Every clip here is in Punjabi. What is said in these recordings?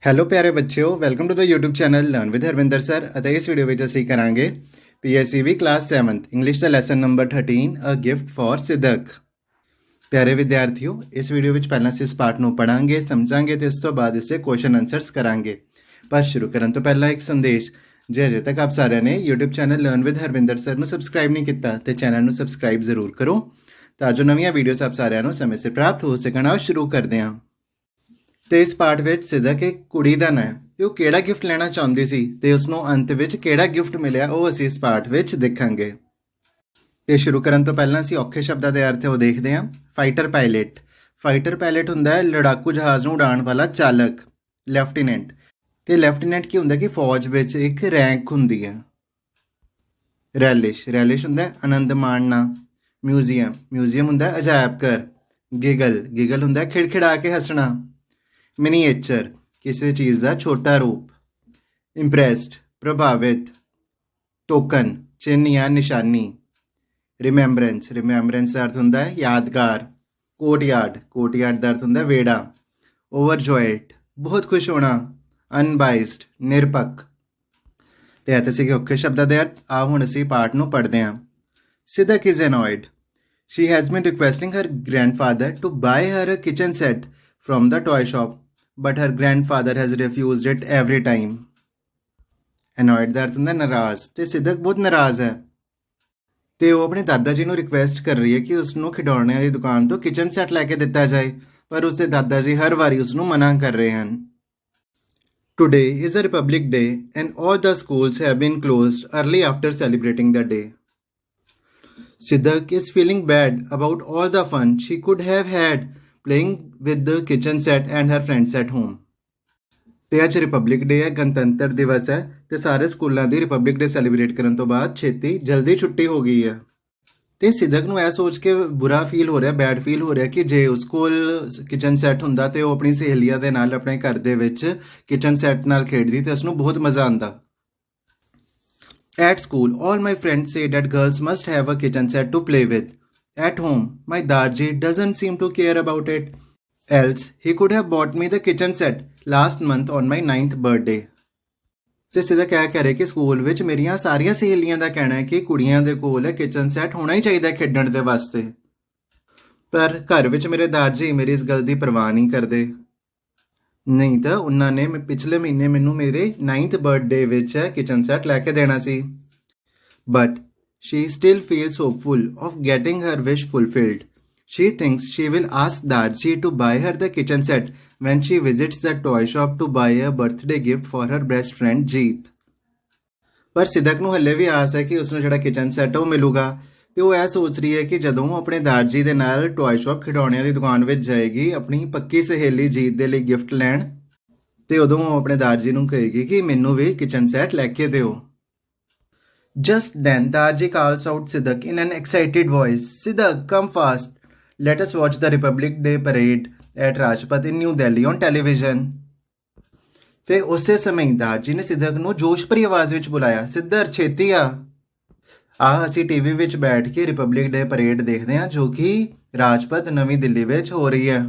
ਹੈਲੋ ਪਿਆਰੇ ਬੱਚਿਓ, welcome to the YouTube channel learn with Harvinder sir. ਅਤੇ ਇਸ ਵੀਡੀਓ ਵਿੱਚ ਅਸੀਂ ਕਰਾਂਗੇ PSEB ਕਲਾਸ 7th ਇੰਗਲਿਸ਼ ਦਾ lesson number 13 a gift for Sidak. ਪਿਆਰੇ ਵਿਦਿਆਰਥੀਓ, ਇਸ ਵੀਡੀਓ ਵਿੱਚ ਪਹਿਲਾਂ ਅਸੀਂ ਇਸ ਪਾਠ ਨੂੰ ਪੜਾਂਗੇ, ਸਮਝਾਂਗੇ ਤੇ ਉਸ ਤੋਂ ਬਾਅਦ ਇਸਦੇ ਕੁਐਸਚਨ ਆਨਸਰਸ ਕਰਾਂਗੇ। ਪਰ ਸ਼ੁਰੂ ਕਰਨ ਤੋਂ ਪਹਿਲਾਂ ਇੱਕ ਸੰਦੇਸ਼, ਜੇ ਅਜੇ ਤੱਕ ਆਪ ਸਾਰਿਆਂ ਨੇ YouTube channel learn with Harvinder sir ਨੂੰ ਸਬਸਕ੍ਰਾਈਬ ਨਹੀਂ ਕੀਤਾ ਤੇ ਚੈਨਲ ਨੂੰ ਸਬਸਕ੍ਰਾਈਬ ਜ਼ਰੂਰ ਕਰੋ ਤਾਂ ਜੋ ਨਵੀਆਂ ਵੀਡੀਓਜ਼ ਆਪ ਸਾਰਿਆਂ ਨੂੰ ਸਮੇਂ ਸਿਰ ਪ੍ਰਾਪਤ ਹੋ ਸਕਣ। ਆਓ ਸ਼ੁਰੂ ਕਰਦੇ ਹਾਂ। ਤੇ ਇਸ ਪਾਠ ਵਿੱਚ ਸਿਦਕ ਇੱਕ ਕੁੜੀ ਦਾ ਨਾਂ ਹੈ ਤੇ ਉਹ ਕਿਹੜਾ ਗਿਫਟ ਲੈਣਾ ਚਾਹੁੰਦੀ ਸੀ ਤੇ ਉਸਨੂੰ ਅੰਤ ਵਿੱਚ ਕਿਹੜਾ ਗਿਫਟ ਮਿਲਿਆ ਉਹ ਅਸੀਂ ਇਸ ਪਾਠ ਵਿੱਚ ਦੇਖਾਂਗੇ। ਤੇ ਸ਼ੁਰੂ ਕਰਨ ਤੋਂ ਪਹਿਲਾਂ ਅਸੀਂ ਔਖੇ ਸ਼ਬਦਾਂ ਦੇ ਅਰਥ ਉਹ ਦੇਖਦੇ ਹਾਂ। Fighter pilot. ਫਾਈਟਰ ਪਾਇਲਟ ਹੁੰਦਾ ਹੈ ਲੜਾਕੂ ਜਹਾਜ਼ ਨੂੰ ਉਡਾਉਣ ਵਾਲਾ ਚਾਲਕ। ਲੈਫਟੀਨੈਂਟ। ਤੇ ਲੈਫਟੀਨੈਂਟ ਕੀ ਹੁੰਦਾ ਕਿ ਫੌਜ ਵਿੱਚ ਇੱਕ ਰੈਂਕ ਹੁੰਦੀ ਹੈ। ਰੈਲਿਸ਼। ਰੈਲਿਸ਼ ਹੁੰਦਾ ਆਨੰਦ ਮਾਣਨਾ। ਮਿਊਜ਼ੀਅਮ। ਮਿਊਜ਼ੀਅਮ ਹੁੰਦਾ ਅਜਾਇਬ ਘਰ। ਗਿਗਲ। ਗਿਗਲ ਹੁੰਦਾ ਖਿੜਖਿੜਾ ਕੇ ਹੱਸਣਾ। ਮਿਨੀਏਚਰ ਕਿਸੇ ਚੀਜ਼ ਦਾ ਛੋਟਾ ਰੂਪ। ਇੰਪ੍ਰੈਸਡ ਪ੍ਰਭਾਵਿਤ। ਟੋਕਨ ਚਿੰਨ੍ਹ ਜਾਂ ਨਿਸ਼ਾਨੀ। ਰਿਮੈਂਬਰੈਂਸ। ਰਿਮੈਂਬਰੈਂਸ ਦਾ ਅਰਥ ਹੁੰਦਾ ਹੈ ਯਾਦਗਾਰ। ਕੋਰਟਯਾਰਡ। ਕੋਰਟਯਾਰਡ ਦਾ ਅਰਥ ਹੁੰਦਾ ਵਿਹੜਾ। ਓਵਰਜੋਇਡ ਬਹੁਤ ਖੁਸ਼ ਹੋਣਾ। ਅਨਬਾਈਸਡ ਨਿਰਪੱਖ। ਤੇ ਇਹ ਤਾਂ ਸੀਗੇ ਔਖੇ ਸ਼ਬਦਾਂ ਦੇ ਅਰਥ। ਆਓ ਹੁਣ ਅਸੀਂ ਪਾਠ ਨੂੰ ਪੜ੍ਹਦੇ ਹਾਂ। ਸਿਦਕ is ਐਨੋਇਡ। She has been requesting her grandfather to buy her a kitchen set from the toy shop, but her grandfather has refused it every time. Annoyed ਦਾ ਅਰਥ ਹੁੰਦਾ ਨਾਰਾਜ਼ ਤੇ ਸਿਦਕ ਬਹੁਤ ਨਾਰਾਜ਼ ਹੈ ਤੇ ਉਹ ਆਪਣੇ ਦਾਦਾ ਜੀ ਨੂੰ ਰਿਕੁਐਸਟ ਕਰ ਰਹੀ ਹੈ ਕਿ ਉਸ ਨੂੰ ਖਿਡੌਣਿਆਂ ਦੀ ਦੁਕਾਨ ਤੋਂ ਕਿਚਨ ਸੈੱਟ ਲੈ ਕੇ ਦਿੱਤਾ ਜਾਏ, ਪਰ ਉਸਦੇ ਦਾਦਾ ਜੀ ਹਰ ਵਾਰੀ ਉਸ ਨੂੰ ਮਨਾ ਕਰ ਰਹੇ ਹਨ। Today is a Republic Day and all the schools have been closed early after celebrating the day. Siddharth is feeling bad about all the fun she could have had playing with the kitchen set and her friends at home. ਤੇ ਅੱਜ ਰਿਪਬਲਿਕ ਡੇ ਹੈ, ਗਣਤੰਤਰ ਦਿਵਸ ਹੈ ਤੇ ਸਾਰੇ ਸਕੂਲਾਂ ਦੀ ਰਿਪਬਲਿਕ ਡੇ ਸੈਲੀਬ੍ਰੇਟ ਕਰਨ ਤੋਂ ਬਾਅਦ ਜਲਦੀ ਛੁੱਟੀ ਹੋ ਗਈ ਹੈ। ਤੇ ਸਿਦਕ ਨੂੰ ਇਹ ਸੋਚ ਕੇ ਬੁਰਾ ਫੀਲ ਹੋ ਰਿਹਾ, ਬੈਡ ਫੀਲ ਹੋ ਰਿਹਾ ਕਿ ਜੇ ਉਸ ਕੋਲ ਕਿਚਨ ਸੈੱਟ ਹੁੰਦਾ ਤੇ ਉਹ ਆਪਣੀ ਸਹੇਲੀਆਂ ਦੇ ਨਾਲ ਆਪਣੇ ਘਰ ਦੇ ਵਿੱਚ ਕਿਚਨ ਸੈੱਟ ਨਾਲ ਖੇਡਦੀ ਤੇ ਉਸਨੂੰ ਬਹੁਤ ਮਜ਼ਾ ਆਉਂਦਾ। At school, all my friends say that girls must have a kitchen set to play with. At home, my Darji doesn't seem to care about it. Else, he could have bought me the kitchen set last month on my 9th birthday. ਤੇ ਸਿਦਕ ਇਹ ਕਹਿ ਰਹੇ ਕਿ ਸਕੂਲ ਵਿੱਚ ਮੇਰੀਆਂ ਸਾਰੀਆਂ ਸਹੇਲੀਆਂ ਦਾ ਕਹਿਣਾ ਹੈ ਕਿ ਕੁੜੀਆਂ ਦੇ ਕੋਲ ਕਿਚਨ ਸੈੱਟ ਹੋਣਾ ਹੀ ਚਾਹੀਦਾ ਖੇਡਣ ਦੇ ਵਾਸਤੇ, ਪਰ ਘਰ ਵਿੱਚ ਮੇਰੇ ਦਾਰਜੀ ਮੇਰੀ ਇਸ ਗੱਲ ਦੀ ਪਰਵਾਹ ਨਹੀਂ ਕਰਦੇ। ਨਹੀਂ ਤਾਂ ਉਹਨਾਂ ਨੇ ਪਿਛਲੇ ਮਹੀਨੇ ਮੈਨੂੰ ਮੇਰੇ 9th ਬਰਥਡੇ ਵਿੱਚ ਕਿਚਨ ਸੈੱਟ ਲੈ ਕੇ ਦੇਣਾ ਸੀ। But she still feels hopeful of getting her wish fulfilled. She thinks she will ask Darji to buy her the kitchen set when she visits the toy shop to buy a birthday gift for her best friend ਜੀਤ। ਪਰ ਸਿਦਕ ਨੂੰ ਹੱਲੇ ਵੀ ਆਸ ਹੈ ਕਿ ਉਸਨੂੰ ਜਿਹੜਾ ਕਿਚਨ ਸੈੱਟ ਉਹ ਮਿਲੂਗਾ ਤੇ ਉਹ ਇਹ ਸੋਚ ਰਹੀ ਹੈ ਕਿ ਜਦੋਂ ਉਹ ਆਪਣੇ ਦਾਰਜੀ ਦੇ ਨਾਲ ਟੋਏ ਸ਼ਾਪ ਖਿਡੌਣਿਆਂ ਦੀ ਦੁਕਾਨ ਵਿੱਚ ਜਾਏਗੀ ਆਪਣੀ ਪੱਕੀ ਸਹੇਲੀ ਜੀਤ ਦੇ ਲਈ ਗਿਫਟ ਲੈਣ ਤੇ ਉਦੋਂ ਉਹ ਆਪਣੇ ਦਾਰਜੀ ਨੂੰ ਕਹੇਗੀ ਕਿ ਮੈਨੂੰ ਵੀ ਕਿਚਨ ਸੈੱਟ ਲੈ ਕੇ ਦਿਓ। Just then Darji calls out Sidak in an excited voice, Sidak, come fast. Let us watch the Republic Day parade at Rajpath in New Delhi on television. ਤੇ ਉਸੇ ਸਮੇਂ ਦਾਰਜੀ ਨੇ ਸਿਦਕ ਨੂੰ ਜੋਸ਼ ਭਰੀ ਆਵਾਜ਼ ਵਿੱਚ ਬੁਲਾਇਆ, ਸਿੱਧਰ ਛੇਤੀ ਆ ਅਸੀਂ ਟੀਵੀ ਵਿੱਚ ਬੈਠ ਕੇ ਰਿਪਬਲਿਕ ਡੇ ਪਰੇਡ ਦੇਖਦੇ ਹਾਂ ਜੋ ਕਿ ਰਾਜਪਥ ਨਵੀਂ ਦਿੱਲੀ ਵਿੱਚ ਹੋ ਰਹੀ ਹੈ।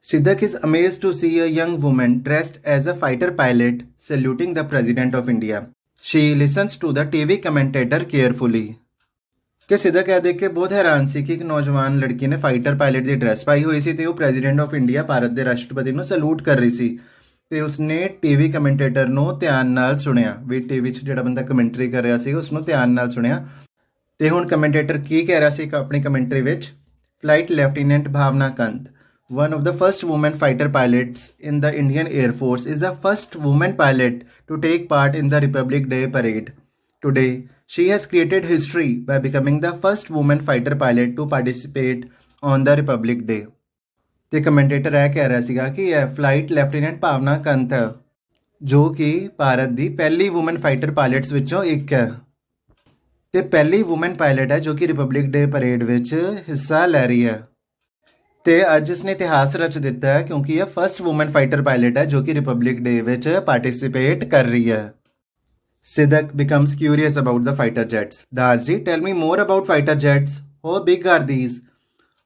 Siddharth is amazed to see a young woman dressed as a fighter pilot saluting the President of India. She listens to the TV commentator carefully. ਤੇ ਸਿਦਕ ਇਹ ਦੇਖ ਕੇ ਬਹੁਤ ਹੈਰਾਨ ਸੀ ਕਿ ਇੱਕ ਨੌਜਵਾਨ ਲੜਕੀ ਨੇ ਫਾਈਟਰ ਪਾਇਲਟ ਦੀ ਡਰੈਸ ਪਾਈ ਹੋਈ ਸੀ ਤੇ ਉਹ ਪ੍ਰੈਜ਼ੀਡੈਂਟ ਆਫ ਇੰਡੀਆ ਭਾਰਤ ਦੇ ਰਾਸ਼ਟਰਪਤੀ ਨੂੰ ਸਲੂਟ ਕਰ ਰਹੀ ਸੀ ਤੇ ਉਸਨੇ ਟੀਵੀ ਕਮੈਂਟੇਟਰ ਨੂੰ ਧਿਆਨ ਨਾਲ ਸੁਣਿਆ ਵੀ ਟੀਵੀ 'ਚ ਜਿਹੜਾ ਬੰਦਾ ਕਮੈਂਟਰੀ ਕਰ ਰਿਹਾ ਸੀ ਉਸਨੂੰ ਧਿਆਨ ਨਾਲ ਸੁਣਿਆ ਤੇ ਹੁਣ ਕਮੈਂਟੇਟਰ ਕੀ ਕਹਿ ਰਿਹਾ ਸੀ ਆਪਣੀ ਕਮੈਂਟਰੀ ਵਿੱਚ। ਫਲਾਈਟ ਲੈਫਟੀਨੈਂਟ ਭਾਵਨਾ ਕੰਤ, one of the first women fighter pilots in the Indian Air Force, is the first woman pilot to take part in the Republic Day parade. Today, she has created history by becoming the first woman fighter pilot to participate on the Republic Day. ਤੇ ਕਮੈਂਟੇਟਰ ਇਹ ਕਹਿ ਰਿਹਾ ਸੀਗਾ ਕਿ ਇਹ ਫਲਾਈਟ ਲੈਫਟੀਨੈਂਟ ਭਾਵਨਾ ਕੰਤ ਹੈ ਜੋ ਕਿ ਭਾਰਤ ਦੀ ਪਹਿਲੀ ਵੂਮਨ ਫਾਈਟਰ ਪਾਇਲਟਸ ਵਿੱਚੋਂ ਇੱਕ ਹੈ ਤੇ ਪਹਿਲੀ ਵੂਮਨ ਪਾਇਲਟ ਹੈ ਜੋ ਕਿ ਰਿਪਬਲਿਕ ਡੇ ਪਰੇਡ ਵਿੱਚ ਹਿੱਸਾ ਲੈ ਰਹੀ ਹੈ ਤੇ ਅੱਜ ਇਸਨੇ ਇਤਿਹਾਸ ਰਚ ਦਿੱਤਾ ਹੈ ਕਿਉਂਕਿ ਇਹ ਫਸਟ ਵੂਮਨ ਫਾਈਟਰ ਪਾਇਲਟ ਹੈ ਜੋ ਕਿ ਰਿਪਬਲਿਕ ਡੇ ਵਿੱਚ ਪਾਰਟਿਸਿਪੇਟ ਕਰ ਰਹੀ ਹੈ। Siddharth becomes curious about the fighter jets. Darji, tell me more about fighter jets. How big are these?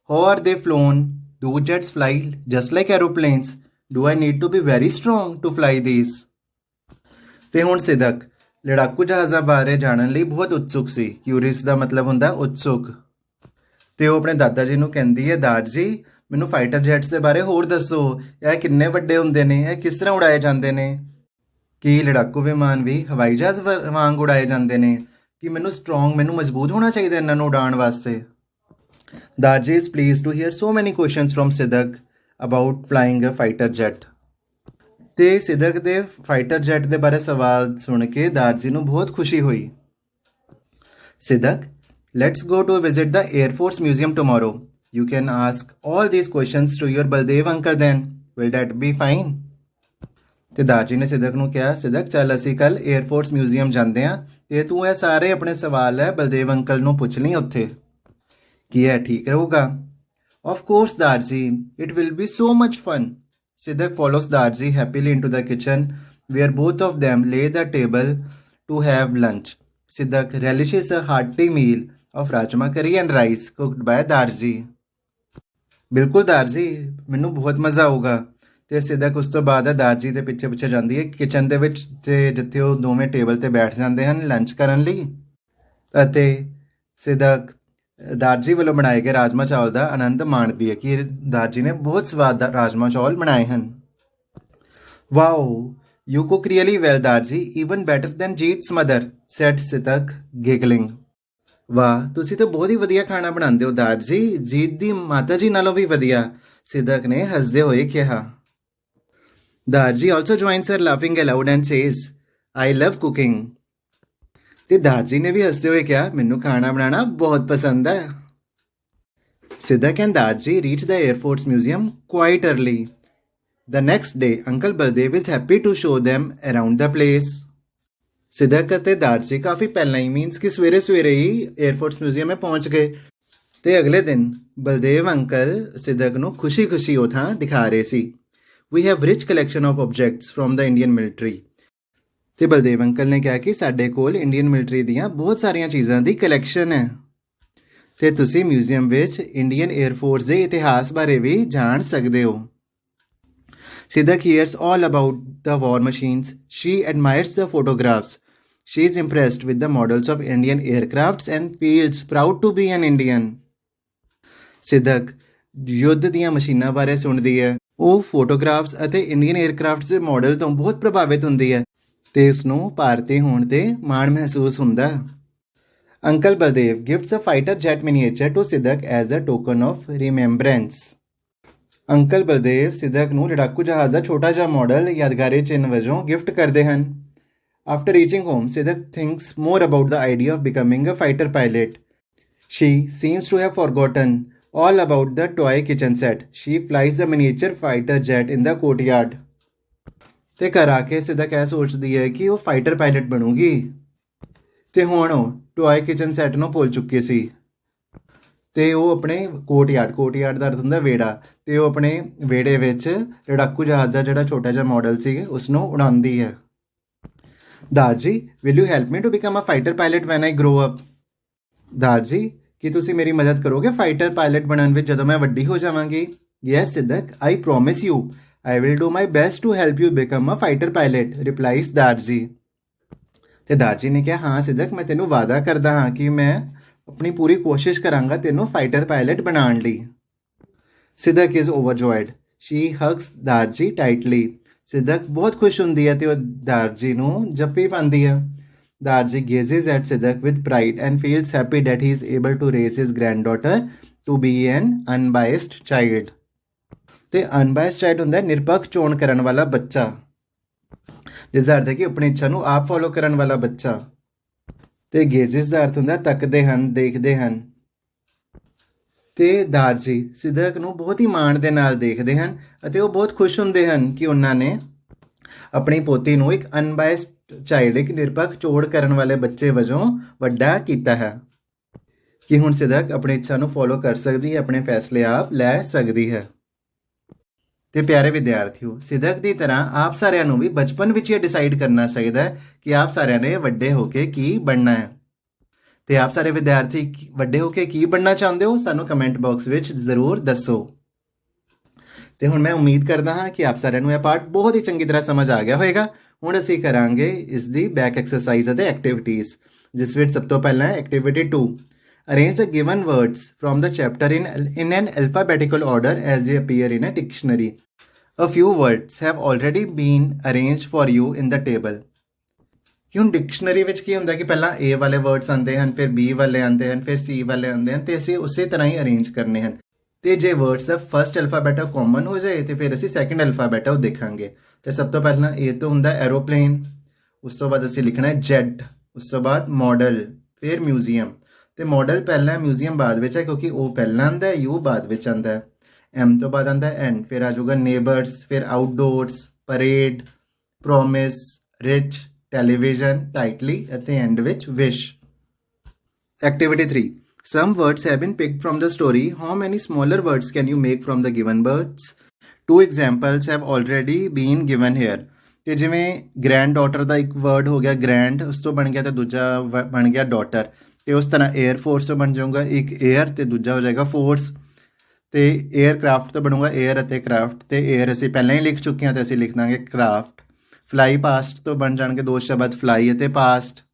How are they flown? Do jets fly just like aeroplanes? Do I need to be very strong to fly these. ਤੇ ਹੁਣ ਸਿਦਕ ਲੜਾਕੂ ਜਹਾਜ਼ਾਂ ਬਾਰੇ ਜਾਣਨ ਲਈ ਬਹੁਤ ਉਤਸੁਕ ਸੀ। ਕਿਊਰੀਅਸ ਦਾ ਮਤਲਬ ਹੁੰਦਾ ਉਤਸੁਕ। ਤੇ ਉਹ ਆਪਣੇ ਦਾਦਾ ਜੀ ਨੂੰ ਕਹਿੰਦੀ ਹੈ, ਦਾਦ ਜੀ ਮੈਨੂੰ ਫਾਈਟਰ ਜੈਟਸ ਦੇ ਬਾਰੇ ਹੋਰ ਦੱਸੋ। ਇਹ ਕਿੰਨੇ ਵੱਡੇ ਹੁੰਦੇ ਨੇ, ਇਹ ਕਿਸ ਤਰ੍ਹਾਂ ਉਡਾਏ ਜਾਂਦੇ ਨੇ, ਕੀ ਲੜਾਕੂ ਵਿਮਾਨ ਵੀ ਹਵਾਈ ਜਹਾਜ਼ ਵਾਂਗ ਉਡਾਏ ਜਾਂਦੇ ਨੇ, ਕਿ ਮੈਨੂੰ ਮਜ਼ਬੂਤ ਹੋਣਾ ਚਾਹੀਦਾ ਇਹਨਾਂ ਨੂੰ ਉਡਾਉਣ ਵਾਸਤੇ। Darji is pleased to hear so many questions from Sidak about flying a fighter jet. ਤੇ ਸਿਦਕ ਦੇ ਫਾਈਟਰ ਜੈਟ ਦੇ ਬਾਰੇ ਸਵਾਲ ਸੁਣ ਕੇ ਦਾਦ ਜੀ ਨੂੰ ਬਹੁਤ ਖੁਸ਼ੀ ਹੋਈ। Sidak, let's go to visit the air force museum tomorrow. You can ask all these questions to your Baldev uncle then. Will that be fine? ਤੇ ਦਾਦ ਜੀ ਨੇ ਸਿਦਕ ਨੂੰ ਕਿਹਾ, ਸਿਦਕ ਚੱਲ ਅਸੀਂ ਕੱਲ 에ਅਰਫੋਰਸ ਮਿਊਜ਼ੀਅਮ ਜਾਂਦੇ ਹਾਂ ਤੇ ਤੂੰ ਇਹ ਸਾਰੇ ਆਪਣੇ ਸਵਾਲ ਹੈ ਬਲਦੇਵ ਅੰਕਲ ਨੂੰ ਪੁੱਛ ਲਈ ਉੱਥੇ। ਕੀ ਇਹ ਠੀਕ ਰਹੂਗਾ? Of course ਦਾਦ ਜੀ, it will be so much fun. Siddharth follows Darji happily into the kitchen where both of them lay the table to have lunch. Siddharth relishes a hearty meal of rajma curry and rice cooked by Darji. ਬਿਲਕੁਲ ਦਾਰਜੀ, ਮੈਨੂੰ ਬਹੁਤ ਮਜ਼ਾ ਆਊਗਾ। ਤੇ ਸਿਦਕ ਉਸ ਤੋਂ ਬਾਅਦ ਦਾਰਜੀ ਦੇ ਪਿੱਛੇ ਪਿੱਛੇ ਜਾਂਦੀ ਹੈ ਕਿਚਨ ਦੇ ਵਿੱਚ, ਤੇ ਜਿੱਥੇ ਉਹ ਦੋਵੇਂ ਟੇਬਲ ਤੇ ਬੈਠ ਜਾਂਦੇ ਹਨ ਲੰਚ ਕਰਨ ਲਈ। ਅਤੇ ਸਿਦਕ ਦਾਰਜੀ ਵੱਲੋਂ ਬਣਾਏ ਗਏ ਰਾਜਮਾ ਚਾਵਲ ਦਾ ਆਨੰਦ ਮਾਣਦੀ ਹੈ ਕਿ ਦਾਰਜੀ ਨੇ ਬਹੁਤ ਸਵਾਦ ਰਾਜਮਾ ਚਾਵਲ ਬਣਾਏ ਹਨ। Wow, you cook really well Darji, even better than Jeet's mother, said Sidak giggling. ਵਾਹ, ਤੁਸੀਂ ਤਾਂ ਬਹੁਤ ਹੀ ਵਧੀਆ ਖਾਣਾ ਬਣਾਉਂਦੇ ਹੋ ਦਾਦ ਜੀ, ਜੀਤ ਦੀ ਮਾਤਾ ਜੀ ਨਾਲੋਂ ਵੀ ਵਧੀਆ, ਸਿਦਕ ਨੇ ਹੱਸਦੇ ਹੋਏ ਕਿਹਾ। Darji also joins her laughing aloud and says, I love cooking. ਤੇ ਦਾਦ ਜੀ ਨੇ ਵੀ ਹੱਸਦੇ ਹੋਏ ਕਿਹਾ, ਮੈਨੂੰ ਖਾਣਾ ਬਣਾਉਣਾ ਬਹੁਤ ਪਸੰਦ ਹੈ। ਸਿਦਕ and Darji reach the air force museum quite early. The next day uncle Baldev is happy to show them around the place. Sidak ਅਤੇ ਦਾਰਜੀ ਕਾਫੀ ਪਹਿਲਾਂ ਹੀ ਮੀਨਸ ਕਿ ਸਵੇਰੇ ਹੀ 에ਅਰਫੋਰਸ ਮਿਊਜ਼ੀਅਮ ਵਿੱਚ ਪਹੁੰਚ ਗਏ। ਤੇ ਅਗਲੇ ਦਿਨ ਬਲਦੇਵ ਅੰਕਲ ਸਿਦਕ ਨੂੰ ਖੁਸ਼ੀ ਉਹ ਥਾਂ ਦਿਖਾ ਰਹੇ ਸੀ। We have rich collection of objects from the Indian military. ਤੇ ਬਲਦੇਵ ਅੰਕਲ ਨੇ ਕਿਹਾ ਕਿ ਸਾਡੇ ਕੋਲ ਇੰਡੀਅਨ ਮਿਲਟਰੀ ਦੀਆਂ ਬਹੁਤ ਸਾਰੀਆਂ ਚੀਜ਼ਾਂ ਦੀ ਕਲੈਕਸ਼ਨ ਹੈ ਤੇ ਤੁਸੀਂ ਮਿਊਜ਼ੀਅਮ ਵਿੱਚ ਇੰਡੀਅਨ 에ਅਰਫੋਰਸ ਦੇ ਇਤਿਹਾਸ ਬਾਰੇ ਵੀ ਜਾਣ ਸਕਦੇ ਹੋ। Siddharth hears all about the war machines. She admires the photographs. She is impressed with the models of Indian aircrafts and feels proud to be an Indian. Siddharth ਯੁੱਧ ਦੀਆਂ ਮਸ਼ੀਨਾਂ ਬਾਰੇ ਸੁਣਦੀ ਹੈ। ਉਹ ਫੋਟੋਗ੍ਰਾਫਸ ਅਤੇ ਇੰਡੀਅਨ 에ਅਰਕ੍ਰਾਫਟਸ ਦੇ ਮਾਡਲ ਤੋਂ ਬਹੁਤ ਪ੍ਰਭਾਵਿਤ ਹੁੰਦੀ ਹੈ ਤੇ ਇਸ ਨੂੰ ਭਾਰਤੀ ਹੋਣ ਤੇ ਮਾਣ ਮਹਿਸੂਸ ਹੁੰਦਾ। Uncle Baldev gives a fighter jet miniature to Siddharth as a token of remembrance. Uncle Baldev Sidak ਨੂੰ ਲੜਾਕੂ ਜਹਾਜ਼ ਦਾ ਛੋਟਾ ਜਿਹਾ ਮਾਡਲ ਯਾਦਗਾਰੀ ਚਿੰਨ੍ਹ ਵਜੋਂ ਗਿਫਟ ਕਰਦੇ ਹਨ। After reaching home Sidak thinks more about the idea of becoming a fighter pilot. She seems to have forgotten all about the toy kitchen set. She flies the miniature fighter jet in the courtyard. ਤੇ ਘਰ ਆ ਕੇ ਸਿਦਕ ਇਹ ਸੋਚਦੀ ਹੈ ਕਿ ਉਹ ਫਾਈਟਰ ਪਾਇਲਟ ਬਣੂਗੀ ਤੇ ਹੁਣ ਉਹ ਟੋਏ ਕਿਚਨ ਸੈੱਟ ਨੂੰ ਭੁੱਲ ਚੁੱਕੀ ਸੀ ਤੇ ਉਹ ਆਪਣੇ ਕੋਰਟਯਾਰਡ ਦਾ ਅਰਥ ਹੁੰਦਾ ਵਿਹੜਾ, ਤੇ ਉਹ ਆਪਣੇ ਵਿਹੜੇ ਵਿੱਚ ਲੜਾਕੂ ਜਹਾਜ਼ ਦਾ ਜਿਹੜਾ ਛੋਟਾ ਜਿਹਾ ਮਾਡਲ ਸੀ ਉਸ ਨੂੰ ਉਡਾਉਂਦੀ ਹੈ। Darji, will you help me to become a fighter pilot when I grow up. Darji, ਕੀ ਤੁਸੀਂ ਮੇਰੀ ਮਦਦ ਕਰੋਗੇ ਫਾਈਟਰ ਪਾਇਲਟ ਬਣਨ ਵਿੱਚ ਜਦੋਂ ਮੈਂ ਵੱਡੀ ਹੋ ਜਾਵਾਂਗੀ? Yes Sidak, I promise you, I will do my best to help you become a fighter pilot, replies Darji. ਤੇ ਦਾਦ ਜੀ ਨੇ ਕਿਹਾ, ਹਾਂ ਸਿਦਕ, ਮੈਂ ਤੈਨੂੰ ਵਾਅਦਾ ਕਰਦਾ ਹਾਂ ਕਿ ਮੈਂ ਆਪਣੀ ਪੂਰੀ ਕੋਸ਼ਿਸ਼ ਕਰਾਂਗਾ ਤੈਨੂੰ ਫਾਈਟਰ ਪਾਇਲਟ ਬਣਾਉਣ ਲਈ। ਸਿਦਕ ਇਜ਼ ਓਵਰਜੋਇਡ। ਸ਼ੀ ਹਗਸ ਦਾਦ ਜੀ ਟਾਈਟਲੀ। ਸਿਦਕ ਬਹੁਤ ਖੁਸ਼ ਹੁੰਦੀ ਹੈ ਤੇ ਉਹ ਦਾਦ ਜੀ ਨੂੰ ਜੱਫੀ ਪਾਉਂਦੀ ਹੈ। Darji gazes at Siddharth with pride and feels happy that he is able to raise his granddaughter to be an unbiased child. ਤੇ unbiased child ਹੁੰਦਾ ਨਿਰਪੱਖ ਚੋਣ ਕਰਨ ਵਾਲਾ ਬੱਚਾ, ਜਿਸ ਦਾ ਅਰਥ ਹੈ ਕਿ ਆਪਣੀ ਇੱਛਾ ਨੂੰ ਆਪ ਫੋਲੋ ਕਰਨ ਵਾਲਾ ਬੱਚਾ। ਤੇ ਗੇਜ਼ਿਸ ਦਾ ਅਰਥ ਹੁੰਦਾ ਤੱਕਦੇ ਹਨ, ਦੇਖਦੇ ਹਨ। ਤੇ ਦਾਰਜੀ ਸਿਦਕ ਨੂੰ ਬਹੁਤ ਹੀ ਮਾਣ ਦੇ ਨਾਲ ਦੇਖਦੇ ਹਨ ਅਤੇ ਉਹ ਬਹੁਤ ਖੁਸ਼ ਹੁੰਦੇ ਹਨ ਕਿ ਉਹਨਾਂ ਨੇ ਆਪਣੀ ਪੋਤੀ ਨੂੰ ਇੱਕ ਅਨਬਾਇਸਡ ਚਾਈਲਡ, ਇੱਕ ਨਿਰਪੱਖ ਚੋਣ ਕਰਨ ਵਾਲੇ ਬੱਚੇ ਵਜੋਂ ਵੱਡਾ ਕੀਤਾ ਹੈ ਕਿ ਹੁਣ ਸਿਦਕ ਆਪਣੀ ਇੱਛਾ ਨੂੰ ਫੋਲੋ ਕਰ ਸਕਦੀ ਹੈ, ਆਪਣੇ ਫੈਸਲੇ ਆਪ ਲੈ ਸਕਦੀ ਹੈ। ਤੇ ਪਿਆਰੇ ਵਿਦਿਆਰਥੀਓ, ਸਿਦਕ ਦੀ ਤਰ੍ਹਾਂ ਆਪ ਸਾਰਿਆਂ ਨੂੰ ਵੀ ਬਚਪਨ ਵਿੱਚ ਹੀ ਡਿਸਾਈਡ ਕਰਨਾ ਚਾਹੀਦਾ ਹੈ ਕਿ ਆਪ ਸਾਰਿਆਂ ਨੇ ਵੱਡੇ ਹੋ ਕੇ ਕੀ ਬਣਨਾ ਹੈ। ਤੇ ਆਪ ਸਾਰੇ ਵਿਦਿਆਰਥੀ ਵੱਡੇ ਹੋ ਕੇ ਕੀ ਬਣਨਾ ਚਾਹੁੰਦੇ ਹੋ, ਸਾਨੂੰ ਕਮੈਂਟ ਬਾਕਸ ਵਿੱਚ ਜ਼ਰੂਰ ਦੱਸੋ। ਤੇ ਹੁਣ ਮੈਂ ਉਮੀਦ ਕਰਦਾ ਹਾਂ ਕਿ ਆਪ ਸਾਰਿਆਂ ਨੂੰ ਇਹ ਪਾਠ ਬਹੁਤ ਹੀ ਚੰਗੀ ਤਰ੍ਹਾਂ ਸਮਝ ਆ ਗਿਆ ਹੋਵੇਗਾ। ਹੁਣ ਅਸੀਂ ਕਰਾਂਗੇ ਇਸ ਦੀ ਬੈਕ ਐਕਸਰਸਾਈਜ਼ ਅਤੇ ਐਕਟੀਵਿਟੀਜ਼, ਜਿਸ ਵਿੱਚ ਸਭ ਤੋਂ ਪਹਿਲਾਂ ਹੈ activity 2, arrange the given words from the chapter in an alphabetical order as they appear in a dictionary. A few words have already been arranged for you in the table. ਕਿ ਹੁਣ ਡਿਕਸ਼ਨਰੀ ਵਿੱਚ ਕੀ ਹੁੰਦਾ ਕਿ ਪਹਿਲਾਂ A ਵਾਲੇ ਵਰਡਸ ਆਉਂਦੇ ਹਨ, ਫਿਰ B ਵਾਲੇ ਆਉਂਦੇ ਹਨ, ਫਿਰ C ਵਾਲੇ ਆਉਂਦੇ ਹਨ, ਤੇ ਅਸੀਂ ਉਸੇ ਤਰ੍ਹਾਂ ਹੀ ਅਰੇਂਜ ਕਰਨੇ ਹਨ। ਤੇ ਜੇ ਵਰਡਸ ਦਾ ਫਸਟ ਅਲਫਾਬੈਟ ਕਾਮਨ ਹੋ ਜਾਏ ਤੇ ਫਿਰ ਅਸੀਂ ਸੈਕੰਡ ਅਲਫਾਬੈਟ ਉਹ ਦੇਖਾਂਗੇ। ਤੇ ਸਭ ਤੋਂ ਪਹਿਲਾਂ A ਤੋਂ ਹੁੰਦਾ ਐਰੋਪਲੇਨ, ਉਸ ਤੋਂ ਬਾਅਦ ਅਸੀਂ ਲਿਖਣਾ ਹੈ ਜੈਟ, ਉਸ ਤੋਂ ਬਾਅਦ ਮਾਡਲ, ਫਿਰ ਮਿਊਜ਼ੀਅਮ। ਤੇ ਮਾਡਲ ਪਹਿਲਾਂ, ਮਿਊਜ਼ੀਅਮ ਬਾਅਦ ਵਿੱਚ ਹੈ, ਕਿਉਂਕਿ ਉਹ ਪਹਿਲਾਂ ਆਉਂਦਾ ਹੈ, ਯੂ ਬਾਅਦ ਵਿੱਚ ਆਉਂਦਾ ਹੈ। ਐਮ ਤੋਂ ਬਾਅਦ ਆਉਂਦਾ ਹੈ ਐਨ, ਫਿਰ ਆ ਜਾਊਗਾ ਨੇਬਰਸ, ਫਿਰ outdoors, parade, promise, rich, television, tightly ਅਤੇ ਐਂਡ ਵਿੱਚ wish. Activity 3, some words have been picked from the story. How many smaller words can you make from the given words? Two examples have already been given here. ਤੇ ਜਿਵੇਂ ਗ੍ਰੈਂਡ ਡਾਟਰ ਦਾ ਇੱਕ ਵਰਡ ਹੋ ਗਿਆ ਗ੍ਰੈਂਡ, ਉਸ ਤੋਂ ਬਣ ਗਿਆ ਤੇ ਦੂਜਾ ਬਣ ਗਿਆ ਡਾਟਰ। ਤੇ ਉਸ ਤਰ੍ਹਾਂ 에ਅਰ ਫੋਰਸ ਤੋਂ ਬਣ ਜਾਊਗਾ ਇੱਕ 에ਅਰ ਤੇ ਦੂਜਾ ਹੋ ਜਾਏਗਾ ਫੋਰਸ। ਤੇ 에ਅਰਕ੍ਰਾਫਟ ਤੋਂ ਬਣੂਗਾ 에ਅਰ ਅਤੇ ਕ੍ਰਾਫਟ, ਤੇ 에ਅਰ ਅਸੀਂ ਪਹਿਲਾਂ ਹੀ ਲਿਖ ਚੁੱਕੇ ਹਾਂ ਤੇ ਅਸੀਂ ਲਿਖ ਦਾਂਗੇ ਕ੍ਰਾਫਟ। ਫਲਾਈ ਪਾਸਟ ਤੋਂ ਬਣ ਜਾਣਗੇ ਦੋ ਸ਼ਬਦ ਫਲਾਈ ਅਤੇ ਪਾਸਟ।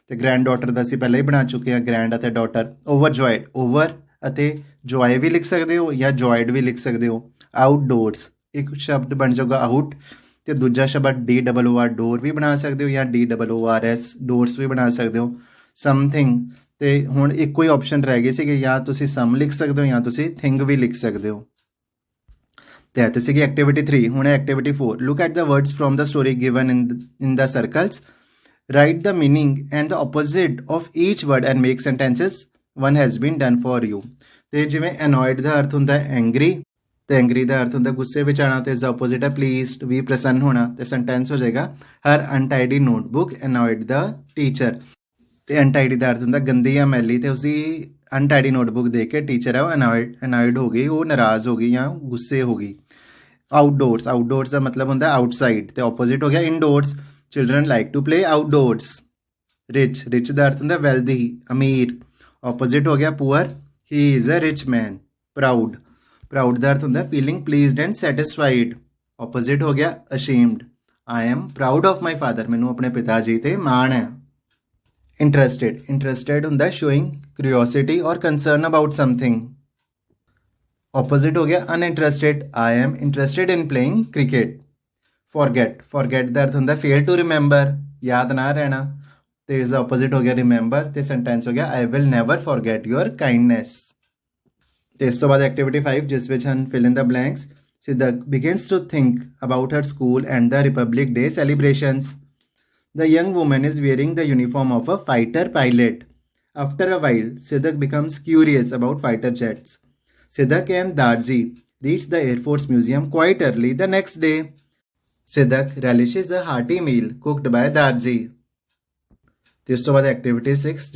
ਤੇ ਗ੍ਰੈਂਡ ਡਾਟਰ ਦਾ ਅਸੀਂ ਪਹਿਲਾਂ ਹੀ ਬਣਾ ਚੁੱਕੇ ਹਾਂ ਗ੍ਰੈਂਡ ਅਤੇ ਡਾਟਰ। ਓਵਰਜੋਇਡ, ਓਵਰ ਅਤੇ ਜੋਏ ਵੀ ਲਿਖ ਸਕਦੇ ਹੋ ਜਾਂ ਜੋਇਡ ਵੀ ਲਿਖ ਸਕਦੇ ਹੋ। ਆਊਟਡੋਰਸ, ਇੱਕ ਸ਼ਬਦ ਬਣ ਜਾਊਗਾ ਆਊਟ ਤੇ ਦੂਜਾ ਸ਼ਬਦ DOOR ਡੋਰ ਵੀ ਬਣਾ ਸਕਦੇ ਹੋ ਜਾਂ DOORS ਡੋਰਸ ਵੀ ਬਣਾ ਸਕਦੇ ਹੋ। ਸਮਥਿੰਗ, ਤੇ ਹੁਣ ਇੱਕੋ ਹੀ ਆਪਸ਼ਨ ਰਹਿ ਗਈ ਸੀ ਕਿ ਜਾਂ ਤੁਸੀਂ ਸਮ ਲਿਖ ਸਕਦੇ ਹੋ ਜਾਂ ਤੁਸੀਂ ਥਿੰਗ ਵੀ ਲਿਖ ਸਕਦੇ ਹੋ। ਤੇ ਇਹ ਸੀਗੀ ਐਕਟੀਵਿਟੀ 3। ਹੁਣ ਹੈ activity 4, look at the words from the story given in the circles, write the meaning and the opposite of each word and make sentences. One has been done for you. ਤੇ ਜਿਵੇਂ annoyed ਦਾ ਅਰਥ ਹੁੰਦਾ ਹੈ ਐਂਗਰੀ, ਤੇ ਐਂਗਰੀ ਦਾ ਅਰਥ ਹੁੰਦਾ ਗੁੱਸੇ ਵਿੱਚ ਆਣਾ, ਤੇ ਇਸ ਦਾ ਆਪੋਜ਼ਿਟ ਹੈ ਪਲੀਜ਼ਡ, ਵੀ ਪ੍ਰਸੰਨ ਹੋਣਾ। ਤੇ ਸੈਂਟੈਂਸ ਹੋ ਜਾਏਗਾ ਹਰ untidy notebook annoyed the teacher। ਤੇ ਅਨਟਾਈਡੀ ਦਾ ਅਰਥ ਹੁੰਦਾ ਗੰਦੀ ਜਾਂ ਮੈਲੀ, ਤੇ ਉਸੀ ਅਨਟਾਈਡੀ ਨੋਟਬੁੱਕ ਦੇਖ ਕੇ ਟੀਚਰ ਹੈ ਉਹ annoyed ਹੋ ਗਈ, ਉਹ ਨਾਰਾਜ਼ ਹੋ ਗਈ ਜਾਂ ਗੁੱਸੇ ਹੋ ਗਈ। ਆਊਟਡੋਰਸ, ਆਊਟਡੋਰਸ ਦਾ ਮਤਲਬ ਹੁੰਦਾ ਆਊਟਸਾਈਡ, ਤੇ ਆਪੋਜ਼ਿਟ ਹੋ ਗਿਆ indoors. Children like to play outdoors. Rich, rich ਦਾ ਅਰਥ ਹੁੰਦਾ wealthy, ਅਮੀਰ। Opposite ਹੋ ਗਿਆ poor, he is a rich man. Proud, proud ਦਾ ਅਰਥ ਹੁੰਦਾ feeling pleased and satisfied. Opposite ਹੋ ਗਿਆ ashamed, I am proud of my father. ਮੈਨੂੰ ਆਪਣੇ ਪਿਤਾ ਜੀ ਤੇ ਮਾਣ ਹੈ। Interested, interested ਹੁੰਦਾ showing curiosity or concern about something. Opposite ਹੋ ਗਿਆ uninterested, I am interested in playing cricket. Forget, forget ਦਾ ਅਰਥ ਹੁੰਦਾ ਫੇਲ ਟੂ ਰਿਮੈਂਬਰ, ਯਾਦ ਨਾ ਰਹਿਣਾ, ਤੇ ਇਸ ਦਾ ਆਪੋਜ਼ਿਟ ਹੋ ਗਿਆ ਰਿਮੈਂਬਰ, ਤੇ ਸੈਂਟੈਂਸ ਹੋ ਗਿਆ I will never forget your kindness. ਤੇ ਇਸ ਤੋਂ ਬਾਅਦ ਐਕਟੀਵਿਟੀ 5, ਜਿਸ ਵਿੱਚ ਹਨ fill in the blanks. Siddharth begins to think about her school and the Republic Day celebrations. The young woman is wearing the uniform of a fighter pilot. After a while, Siddharth becomes curious about fighter jets. Siddharth and Darji reach the Air Force Museum quite early the next day. Siddharth relishes a hearty meal cooked by Darji. ਤੇ ਇਸ ਤੋਂ ਬਾਅਦ ਐਕਟੀਵਿਟੀ 6,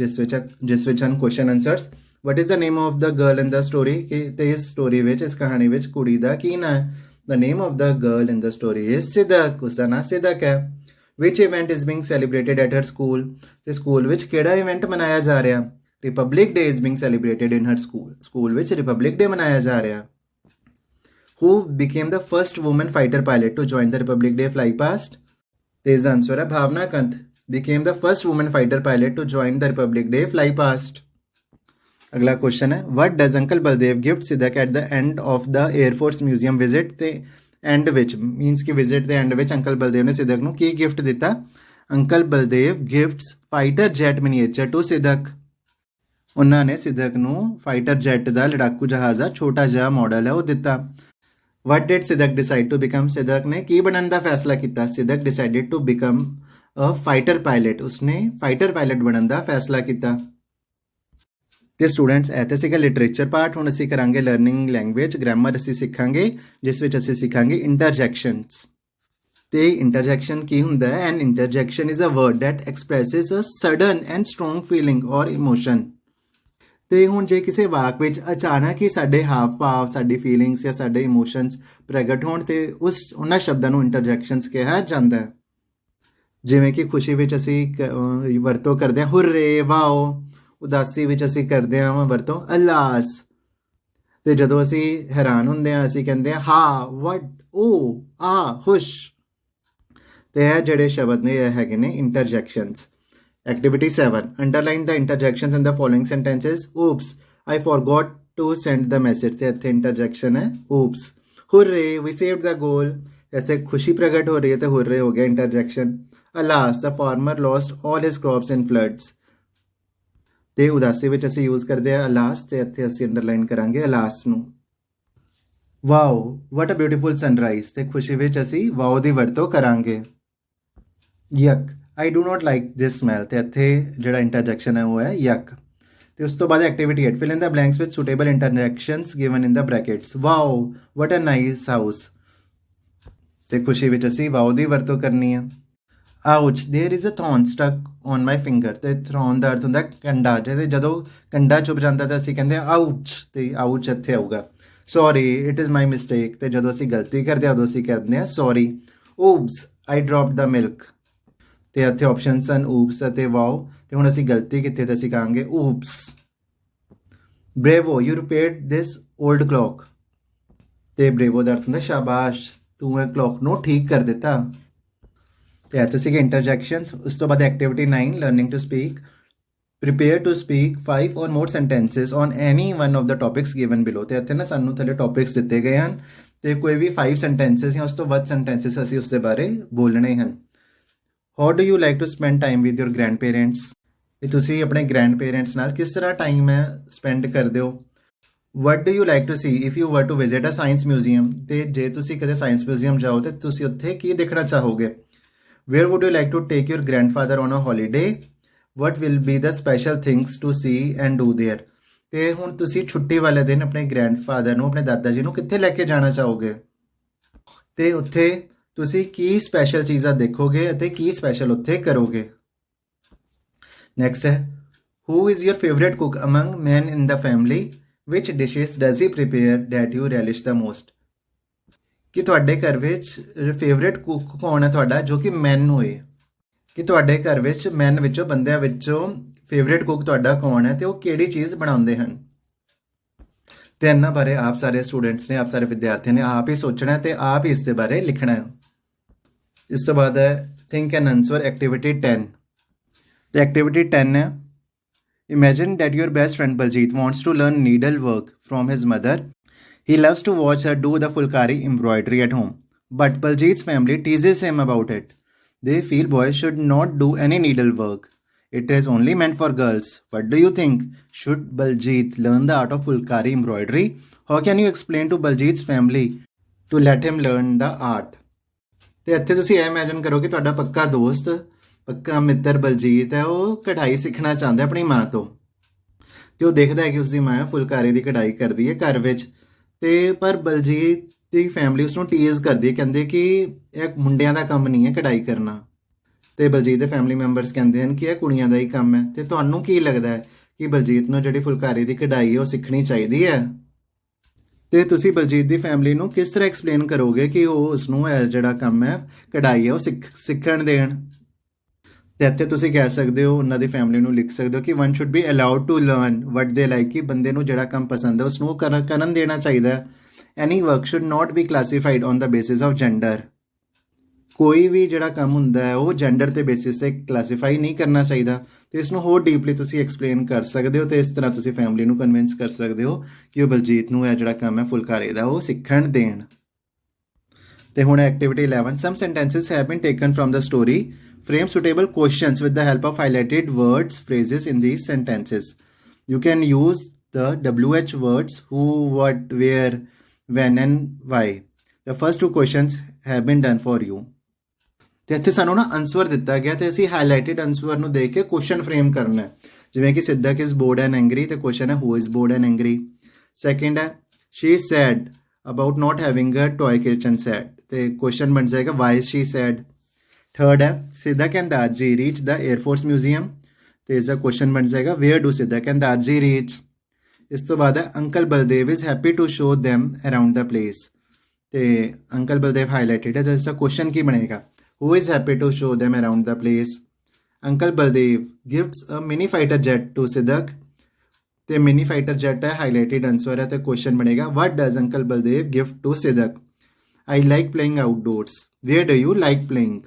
ਜਿਸ ਵਿੱਚ ਹਨ question answers. What is the name of the girl in the story, ਕਿ ਤੇ ਇਸ ਸਟੋਰੀ ਵਿੱਚ, ਇਸ ਕਹਾਣੀ ਵਿੱਚ ਕੁੜੀ ਦਾ ਕੀ ਨਾਂ ਹੈ। The name of the girl in the story is Sidak, ਉਸਦਾ ਨਾਂ ਸਿਦਕ ਹੈ। Which event is being celebrated at her school, ਤੇ ਸਕੂਲ ਵਿੱਚ ਕਿਹੜਾ ਇਵੈਂਟ ਮਨਾਇਆ ਜਾ ਰਿਹਾ। Republic Day is being celebrated in her school, school ਵਿੱਚ ਰਿਪਬਲਿਕ ਡੇ ਮਨਾਇਆ ਜਾ ਰਿਹਾ। Who became the first woman fighter pilot to join the Republic Day fly past? The answer है Bhavna Kant became the first woman fighter pilot to join the Republic Day fly past. अगला क्वेश्चन है, what does Uncle Baldev gift Siddharth at the end of the Air Force Museum visit? ਤੇ end ਵਿੱਚ means ਕਿ visit ਦੇ end ਵਿੱਚ ਅੰਕਲ ਬਲਦੇਵ ਨੇ ਸਿੱਧਕ ਨੂੰ ਕੀ ਗਿਫਟ ਦਿੱਤਾ? Uncle Baldev gifts fighter jet miniature to Sidak. ਉਹਨਾਂ ਨੇ ਸਿੱਧਕ ਨੂੰ ਫਾਈਟਰ ਜੈਟ ਦਾ ਲੜਾਕੂ ਜਹਾਜ਼ ਦਾ ਛੋਟਾ ਜਿਹਾ ਮਾਡਲ ਹੈ ਉਹ ਦਿੱਤਾ। What did Siddharth decide to become? ਸਿੱਧਕ ਨੇ ਕੀ ਬਣਨ ਦਾ ਫੈਸਲਾ ਕੀਤਾ? ਸਿੱਧਕ decided to become a fighter pilot. ਉਸਨੇ ਫਾਈਟਰ ਪਾਇਲਟ ਬਣਨ ਦਾ ਫੈਸਲਾ ਕੀਤਾ। ਤੇ ਸਟੂਡੈਂਟਸ ਇਹ ਤਾਂ ਸੀਗਾ ਲਿਟਰੇਚਰ ਪਾਰਟ। ਹੁਣ ਅਸੀਂ ਕਰਾਂਗੇ ਲਰਨਿੰਗ ਲੈਂਗੁਏਜ, ਗ੍ਰਾਮਰ ਅਸੀਂ ਸਿੱਖਾਂਗੇ, ਜਿਸ ਵਿੱਚ ਅਸੀਂ ਸਿੱਖਾਂਗੇ ਇੰਟਰਜੈਕਸ਼ਨਸ। ਤੇ ਇੰਟਰਜੈਕਸ਼ਨ ਕੀ ਹੁੰਦਾ ਹੈ? An interjection is a word that expresses a sudden and strong feeling or emotion. ਤੇ ਹੁਣ ਜੇ ਕਿਸੇ ਵਾਕ ਵਿੱਚ ਅਚਾਨਕ ਹੀ ਸਾਡੇ ਹਾਵ ਭਾਵ, ਸਾਡੀ ਫੀਲਿੰਗਸ ਜਾਂ ਸਾਡੇ ਇਮੋਸ਼ਨਸ ਪ੍ਰਗਟ ਹੋਣ ਤੇ ਉਹਨਾਂ ਸ਼ਬਦਾਂ ਨੂੰ ਇੰਟਰਜੈਕਸ਼ਨਸ ਕਿਹਾ ਜਾਂਦਾ ਹੈ। ਜਿਵੇਂ ਕਿ ਖੁਸ਼ੀ ਵਿੱਚ ਅਸੀਂ ਵਰਤੋਂ ਕਰਦੇ ਹਾਂ ਹੁਰਰੇ, ਵਾਓ। ਉਦਾਸੀ ਵਿੱਚ ਅਸੀਂ ਕਰਦੇ ਹਾਂ ਵਰਤੋਂ ਅਲਾਸ। ਤੇ ਜਦੋਂ ਅਸੀਂ ਹੈਰਾਨ ਹੁੰਦੇ ਹਾਂ ਅਸੀਂ ਕਹਿੰਦੇ ਹਾਂ ਹਾਂ, ਵਟ, ਓ, ਆ, ਹੁਸ਼। ਤੇ ਇਹ ਜਿਹੜੇ ਸ਼ਬਦ ਨੇ ਇਹ ਹੈਗੇ ਨੇ interjections. Activity 7, underline the interjections in the following sentences. Oops, I forgot to send the message. ਤੇ ਇੱਥੇ ਇੰਟਰਜੈਕਸ਼ਨ ਹੈ oops. Hurray, we saved the goal. ऐसे खुशी प्रकट हो रही है तो हुर्रे हो गया interjection. Alas, the farmer lost all his crops in floods. ਤੇ ਉਦਾਸੀ ਵਿੱਚ ਅਸੀਂ ਯੂਜ਼ ਕਰਦੇ ਆ ਅਲਾਸ, ਤੇ ਇੱਥੇ ਅਸੀਂ ਅੰਡਰਲਾਈਨ ਕਰਾਂਗੇ ਅਲਾਸ ਨੂੰ। Wow, what a beautiful sunrise, ਤੇ ਖੁਸ਼ੀ ਵਿੱਚ ਅਸੀਂ ਵਾਓ ਦੀ ਵਰਤੋਂ ਕਰਾਂਗੇ। Yuck, I do not like this smell, ਤੇ ਇੱਥੇ ਜਿਹੜਾ ਇੰਟਰਜੈਕਸ਼ਨ ਹੈ ਉਹ ਹੈ ਯਕ। ਤੇ ਉਸ ਤੋਂ ਬਾਅਦ activity 8, fill in the blanks with suitable interjections given in the brackets. Wow, what a nice house, ਤੇ ਖੁਸ਼ੀ ਵਿੱਚ ਅਸੀਂ ਵਾਓ ਦੀ ਵਰਤੋਂ ਕਰਨੀ ਆ। Ouch, there is a thorn stuck on my finger. ਤੇ ਥਰੋਨ ਦਾ ਅਰਥ ਹੁੰਦਾ ਕੰਡਾ, ਜਿਹਦੇ ਜਦੋਂ ਕੰਡਾ ਚੁੱਭ ਜਾਂਦਾ ਤਾਂ ਅਸੀਂ ਕਹਿੰਦੇ ਆਊਚ, ਤੇ ਆਊਚ ਇੱਥੇ ਆਊਗਾ। Sorry, it is my mistake, ਤੇ ਜਦੋਂ ਅਸੀਂ ਗਲਤੀ ਕਰਦੇ ਹਾਂ ਉਦੋਂ ਅਸੀਂ ਕਹਿੰਦੇ ਹਾਂ ਸੌਰੀ। ਊਪਸ, ਆਈ ਡਰੌਪਡ ਦ ਮਿਲਕ, ਤੇ ਇੱਥੇ ਆਪਸ਼ਨ ਸਨ ਊਪਸ ਅਤੇ ਵਾਓ, ਤੇ ਹੁਣ ਅਸੀਂ ਗਲਤੀ ਕੀਤੀ ਤਾਂ ਅਸੀਂ ਕਹਾਂਗੇ oops. Bravo, you repaired this old clock, ਤੇ ਬ੍ਰੇਵੋ ਦਾ ਅਰਥ ਹੁੰਦਾ ਸ਼ਾਬਾਸ਼, ਤੂੰ ਇਹ ਕਲੌਕ ਨੂੰ ਠੀਕ ਕਰ ਦਿੱਤਾ। ਤੇ ਇੱਥੇ ਸੀਗੇ ਇੰਟਰਜੈਕਸ਼ਨਸ। ਉਸ ਤੋਂ ਬਾਅਦ activity 9, learning to speak. Prepare to speak 5 or more sentences on any one of the topics given below. ਤੇ ਇੱਥੇ ਨਾ ਸਾਨੂੰ ਥੱਲੇ ਟੌਪਿਕਸ ਦਿੱਤੇ ਗਏ ਹਨ, ਤੇ ਕੋਈ ਵੀ 5 ਸੈਂਟੈਂਸਿਸ ਜਾਂ ਉਸ ਤੋਂ ਵੱਧ ਸੈਂਟੈਂਸਿਸ ਅਸੀਂ ਉਸ ਦੇ ਬਾਰੇ ਬੋਲਣੇ ਹਨ। How do you like to spend time with your grandparents, ਕਿ ਤੁਸੀਂ ਆਪਣੇ ਗ੍ਰੈਂਡ ਪੇਰੈਂਟਸ ਨਾਲ ਕਿਸ ਤਰ੍ਹਾਂ ਟਾਈਮ ਹੈ ਸਪੈਂਡ ਕਰਦੇ ਹੋ। What do you like to see if you were to visit a science museum, ਤੇ ਜੇ ਤੁਸੀਂ ਕਦੇ ਸਾਇੰਸ ਮਿਊਜ਼ੀਅਮ ਜਾਓ ਤੇ ਤੁਸੀਂ ਉੱਥੇ ਕੀ ਦੇਖਣਾ ਚਾਹੋਗੇ। Where would you like to take your grandfather on a holiday? What will be the special things to see and do there? ਤੇ ਹੁਣ ਤੁਸੀਂ ਛੁੱਟੀ ਵਾਲੇ ਦਿਨ ਆਪਣੇ ਗ੍ਰੈਂਡਫਾਦਰ ਨੂੰ, ਆਪਣੇ ਦਾਦਾ ਜੀ ਨੂੰ ਕਿੱਥੇ ਲੈ ਕੇ ਜਾਣਾ ਚਾਹੋਗੇ, ਤੇ ਉੱਥੇ ਤੁਸੀਂ ਕੀ ਸਪੈਸ਼ਲ ਚੀਜ਼ਾਂ ਦੇਖੋਗੇ ਅਤੇ ਕੀ ਸਪੈਸ਼ਲ ਉੱਥੇ ਕਰੋਗੇ। ਨੈਕਸਟ ਹੈ, who is your favorite cook among men in the family? Which dishes does he prepare that you relish the most? ਕਿ ਤੁਹਾਡੇ ਘਰ ਵਿੱਚ ਫੇਵਰੇਟ ਕੁੱਕ ਕੌਣ ਹੈ ਤੁਹਾਡਾ ਜੋ ਕਿ ਮੈਨ ਹੋਏ, ਕਿ ਤੁਹਾਡੇ ਘਰ ਵਿੱਚ ਮੈਨ ਵਿੱਚੋਂ, ਬੰਦਿਆਂ ਵਿੱਚੋਂ ਫੇਵਰੇਟ ਕੁੱਕ ਤੁਹਾਡਾ ਕੌਣ ਹੈ ਤੇ ਉਹ ਕਿਹੜੀ ਚੀਜ਼ ਬਣਾਉਂਦੇ ਹਨ। ਤੇ ਇਹਨਾਂ ਬਾਰੇ ਆਪ ਸਾਰੇ ਸਟੂਡੈਂਟਸ ਨੇ, ਆਪ ਸਾਰੇ ਵਿਦਿਆਰਥੀਆਂ ਨੇ ਆਪ ਹੀ ਸੋਚਣਾ ਤੇ ਆਪ ਹੀ ਇਸ ਦੇ ਬਾਰੇ ਲਿਖਣਾ ਹੈ। ਇਸ ਤੋਂ ਬਾਅਦ ਹੈ ਥਿੰਕ ਐਂਡ ਆਨਸਰ, ਐਕਟੀਵਿਟੀ 10। ਤੇ ਐਕਟੀਵਿਟੀ 10 ਹੈ, imagine that your best friend Baljit wants to learn needlework from his mother. He loves to watch her do the fulkari embroidery at home, but Baljit's family teases him about it. They feel boys should not do any needlework. It is only meant for girls. What do you think? Should Baljit learn the art of fulkari embroidery? How can you explain to Baljit's family to let him learn the art? ਤੇ ਇੱਥੇ ਤੁਸੀਂ ਇਹ ਇਮੇਜਿਨ ਕਰੋ ਕਿ ਤੁਹਾਡਾ ਪੱਕਾ ਦੋਸਤ, ਪੱਕਾ ਮਿੱਤਰ ਬਲਜੀਤ ਹੈ, ਉਹ ਕਢਾਈ ਸਿੱਖਣਾ ਚਾਹੁੰਦਾ ਆਪਣੀ ਮਾਂ ਤੋਂ, ਤੇ ਉਹ ਦੇਖਦਾ ਹੈ ਕਿ ਉਸਦੀ ਮਾਂ ਫੁਲਕਾਰੀ ਦੀ ਕਢਾਈ ਕਰਦੀ ਹੈ ਘਰ ਵਿੱਚ, ਤੇ ਪਰ ਬਲਜੀਤ ਦੀ ਫੈਮਿਲੀ ਉਸਨੂੰ ਟੀਜ਼ ਕਰਦੀ ਹੈ, ਕਹਿੰਦੇ ਕਿ ਇਹ ਮੁੰਡਿਆਂ ਦਾ ਕੰਮ ਨਹੀਂ ਹੈ ਕਢਾਈ ਕਰਨਾ, ਤੇ ਬਲਜੀਤ ਦੇ ਫੈਮਿਲੀ ਮੈਂਬਰਸ ਕਹਿੰਦੇ ਹਨ ਕਿ ਇਹ ਕੁੜੀਆਂ ਦਾ ਹੀ ਕੰਮ ਹੈ। ਤੇ ਤੁਹਾਨੂੰ ਕੀ ਲੱਗਦਾ ਹੈ ਕਿ ਬਲਜੀਤ ਨੂੰ ਜਿਹੜੀ ਫੁਲਕਾਰੀ ਦੀ ਕਢਾਈ ਹੈ ਉਹ ਸਿੱਖਣੀ ਚਾਹੀਦੀ ਹੈ? ਤੇ ਤੁਸੀਂ ਬਲਜੀਤ ਦੀ ਫੈਮਿਲੀ ਨੂੰ ਕਿਸ ਤਰ੍ਹਾਂ ਐਕਸਪਲੇਨ ਕਰੋਗੇ ਕਿ ਉਹ ਉਸਨੂੰ ਇਹ ਜਿਹੜਾ ਕੰਮ ਹੈ ਕਢਾਈ ਹੈ ਉਹ ਸਿੱਖਣ ਦੇਣ? ਤੇ ਇੱਥੇ ਤੁਸੀਂ ਕਹਿ ਸਕਦੇ ਹੋ, ਉਹਨਾਂ ਦੀ ਫੈਮਿਲੀ ਨੂੰ ਲਿਖ ਸਕਦੇ ਹੋ ਕਿ one should be allowed to learn what they like, ਕਿ ਬੰਦੇ ਨੂੰ ਜਿਹੜਾ ਕੰਮ ਪਸੰਦ ਹੈ ਉਸਨੂੰ ਕਰਨ ਦੇਣਾ ਚਾਹੀਦਾ ਹੈ। Any work should not be classified on the basis of gender. ਕੋਈ ਵੀ ਜਿਹੜਾ ਕੰਮ ਹੁੰਦਾ ਹੈ ਉਹ ਜੈਂਡਰ ਦੇ ਬੇਸਿਸ 'ਤੇ ਕਲਾਸੀਫਾਈ ਨਹੀਂ ਕਰਨਾ ਚਾਹੀਦਾ। ਤੇ ਇਸ ਨੂੰ ਹੋਰ ਡੀਪਲੀ ਤੁਸੀਂ ਐਕਸਪਲੇਨ ਕਰ ਸਕਦੇ ਹੋ, ਤੇ ਇਸ ਤਰ੍ਹਾਂ ਤੁਸੀਂ ਫੈਮਿਲੀ ਨੂੰ ਕਨਵਿੰਸ ਕਰ ਸਕਦੇ ਹੋ ਕਿ ਉਹ ਬਲਜੀਤ ਨੂੰ ਇਹ ਜਿਹੜਾ ਕੰਮ ਹੈ ਫੁਲਕਾਰੀ ਦਾ ਉਹ ਸਿੱਖਣ ਦੇਣ। ਤੇ ਹੁਣ activity 11, some sentences have been taken from the story. Frame suitable questions with the help of highlighted words, phrases in these sentences. You can use the WH words who, what, where, when and why. The first two questions have been done for you. ਤੇ ਇੱਥੇ ਸਾਨੂੰ ਨਾ ਆਨਸਰ ਦਿੱਤਾ ਗਿਆ ਤੇ ਅਸੀਂ ਹਾਈਲਾਈਟਡ ਆਨਸਰ ਨੂੰ ਦੇਖ ਕੇ ਕੁਐਸਚਨ ਫਰੇਮ ਕਰਨਾ ਹੈ, ਜਿਵੇਂ ਕਿ Sidak is bored and angry, ਤੇ ਕੁਐਸਚਨ ਹੈ who is bored and angry. Second ਹੈ she is sad about not having a toy kitchen set, ਤੇ ਕੁਐਸਚਨ ਬਣ ਜਾਏਗਾ why is she sad. Third है Sidak and Darji reach the air force museum, तो इसका क्वेश्चन बन जाएगा where do Sidak and Darji reach. इस तो बाद है uncle Baldev is happy to show them around the place, तो अंकल बलदेव हाईलाइटेड है, तो इसका क्वेश्चन की बनेगा who is happy to show them around the place. Uncle Baldev gifts a mini fighter jet to Sidak, ਤੇ ਮਿਨੀ ਫਾਈਟਰ ਜੈਟ ਹੈ, ਹਾਈਲਾਈਟਡ ਆਂਸਰ ਹੈ, ਤੇ ਕੁਐਸਚਨ ਬਣੇਗਾ what does uncle Baldev gift to Sidak? I like playing outdoors. Where do you like playing?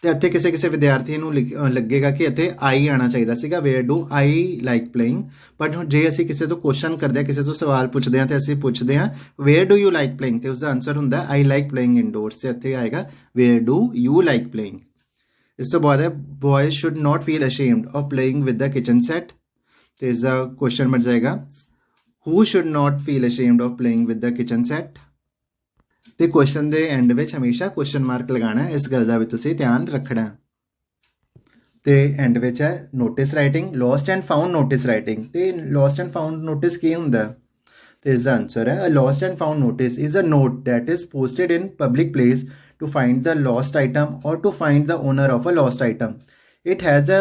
ਤੇ ਇੱਥੇ ਕਿਸੇ ਕਿਸੇ ਵਿਦਿਆਰਥੀ ਨੂੰ ਲੱਗੇਗਾ ਕਿ ਇੱਥੇ ਆਈ ਆਉਣਾ ਚਾਹੀਦਾ ਸੀਗਾ, wear do I like playing. But ਹੁਣ ਜੇ ਅਸੀਂ ਕਿਸੇ ਤੋਂ ਕੁਐਸਚਨ ਕਰਦੇ ਹਾਂ, ਕਿਸੇ ਤੋਂ ਸਵਾਲ ਪੁੱਛਦੇ ਹਾਂ, ਤੇ ਅਸੀਂ ਪੁੱਛਦੇ ਹਾਂ wear do you like playing, ਤੇ ਉਸਦਾ ਆਂਸਰ ਹੁੰਦਾ ਆਈ ਲਾਈਕ ਪਲੇਇੰਗ ਇਨਡੋਰਸ, ਤੇ ਇੱਥੇ ਆਏਗਾ where do you like playing. ਇਸ ਤੋਂ ਬਾਅਦ ਹੈ boys should not feel ashamed of playing with the kitchen set, ਤੇ ਇਸ ਦਾ ਕੁਐਸਚਨ ਬਣ ਜਾਏਗਾ who should not feel ashamed of playing with the kitchen set. ਤੇ ਕੁਐਸਚਨ ਦੇ ਐਂਡ ਵਿੱਚ ਹਮੇਸ਼ਾ ਕੁਐਸਚਨ ਮਾਰਕ ਲਗਾਉਣਾ ਹੈ, ਇਸ ਗੱਲ ਦਾ ਵੀ ਤੁਸੀਂ ਧਿਆਨ ਰੱਖਣਾ। ਤੇ ਐਂਡ ਵਿੱਚ ਹੈ notice writing, lost and found notice writing. ਤੇ ਲੋਸਟ ਐਂਡ ਫਾਊਂਡ ਨੋਟਿਸ ਕੀ ਹੁੰਦਾ? ਤੇ ਇਸ ਦਾ ਆਨਸਰ ਹੈ lost and found notice is a note that is posted in public place to find the lost item or to find the owner of a lost item. It has a